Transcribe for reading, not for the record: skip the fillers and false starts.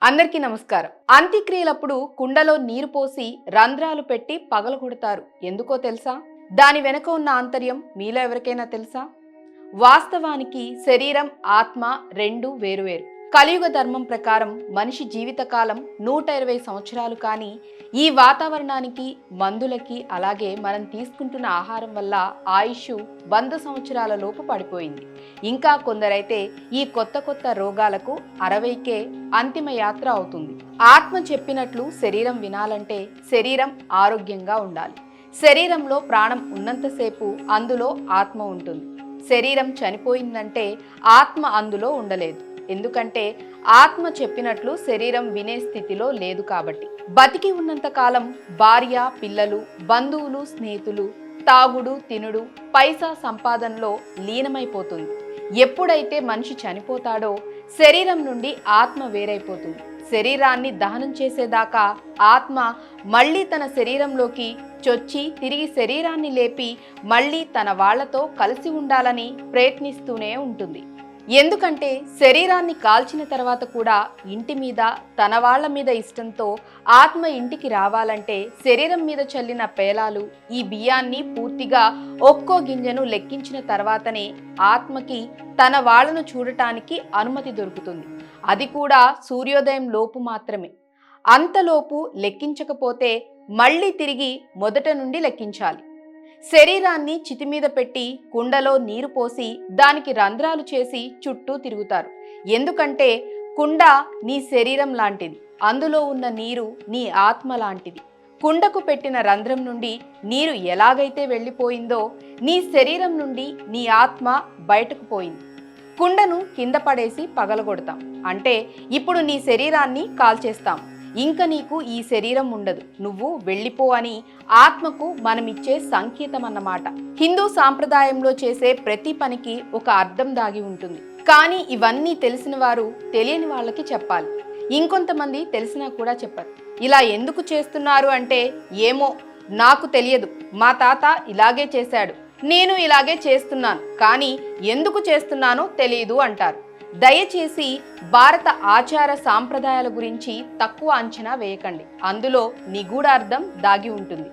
అందరికీ నమస్కారం. అంత్యక్రియలప్పుడు కుండలో నీరు పోసి రంధ్రాలు పెట్టి పగలగొడతారు. ఎందుకో తెలుసా? దాని వెనుక ఉన్న ఆంతర్యం మీలో ఎవరికైనా తెలుసా? వాస్తవానికి శరీరం, ఆత్మ రెండు వేరువేరు. కలియుగ ధర్మం ప్రకారం మనిషి జీవితకాలం 120 సంవత్సరాలు. కానీ ఈ వాతావరణానికి, మందులకి, అలాగే మనం తీసుకుంటున్న ఆహారం వల్ల ఆయుష్ 100 సంవత్సరాల లోపు పడిపోయింది. ఇంకా కొందరైతే ఈ కొత్త రోగాలకు 60కే అంతిమ యాత్ర అవుతుంది. ఆత్మ చెప్పినట్లు శరీరం వినాలంటే శరీరం ఆరోగ్యంగా ఉండాలి. శరీరంలో ప్రాణం ఉన్నంతసేపు అందులో ఆత్మ ఉంటుంది. శరీరం చనిపోయిందంటే ఆత్మ అందులో ఉండలేదు. ఎందుకంటే ఆత్మ చెప్పినట్లు శరీరం వినే స్థితిలో లేదు కాబట్టి. బతికి ఉన్నంత కాలం భార్య, పిల్లలు, బంధువులు, స్నేహితులు, తాగుడు, తినుడు, పైసా సంపాదనలో లీనమైపోతుంది. ఎప్పుడైతే మనిషి చనిపోతాడో శరీరం నుండి ఆత్మ వేరైపోతుంది. శరీరాన్ని దహనం చేసేదాకా ఆత్మ మళ్ళీ తన శరీరంలోకి చొచ్చి తిరిగి శరీరాన్ని లేపి మళ్ళీ తన వాళ్లతో కలిసి ఉండాలని ప్రయత్నిస్తూనే ఉంటుంది. ఎందుకంటే శరీరాన్ని కాల్చిన తర్వాత కూడా ఇంటి మీద, తన వాళ్ల మీద ఇష్టంతో ఆత్మ ఇంటికి రావాలంటే శరీరం మీద చల్లిన పేలాలు, ఈ బియ్యాన్ని పూర్తిగా ఒక్కో గింజను లెక్కించిన తర్వాతనే ఆత్మకి తన వాళ్లను చూడటానికి అనుమతి దొరుకుతుంది. అది కూడా సూర్యోదయం లోపు మాత్రమే. అంతలోపు లెక్కించకపోతే మళ్ళీ తిరిగి మొదట నుండి లెక్కించాలి. శరీరాన్ని చితిమీద పెట్టి కుండలో నీరు పోసి దానికి రంధ్రాలు చేసి చుట్టూ తిరుగుతారు. ఎందుకంటే కుండ నీ శరీరం లాంటిది, అందులో ఉన్న నీరు నీ ఆత్మ లాంటిది. కుండకు పెట్టిన రంధ్రం నుండి నీరు ఎలాగైతే వెళ్ళిపోయిందో నీ శరీరం నుండి నీ ఆత్మ బయటకు పోయింది. కుండను కింద పడేసి పగలగొడతాం అంటే ఇప్పుడు నీ శరీరాన్ని కాల్చేస్తాం. ఇంక నీకు ఈ శరీరం ఉండదు, నువ్వు వెళ్ళిపో అని ఆత్మకు మనమిచ్చే సంకేతం అన్నమాట. హిందూ సాంప్రదాయంలో చేసే ప్రతి పనికి ఒక అర్థం దాగి ఉంటుంది. కానీ ఇవన్నీ తెలిసిన వారు తెలియని వాళ్ళకి చెప్పాలి. ఇంకొంతమంది తెలిసినా కూడా చెప్పరు. ఇలా ఎందుకు చేస్తున్నారు అంటే, ఏమో నాకు తెలియదు, మా తాత ఇలాగే చేశాడు, నేను ఇలాగే చేస్తున్నాను, కానీ ఎందుకు చేస్తున్నానో తెలియదు అంటారు. దయచేసి భారత ఆచార సాంప్రదాయాల గురించి తక్కువ అంచనా వేయకండి. అందులో నిగూఢ అర్థం దాగి ఉంటుంది.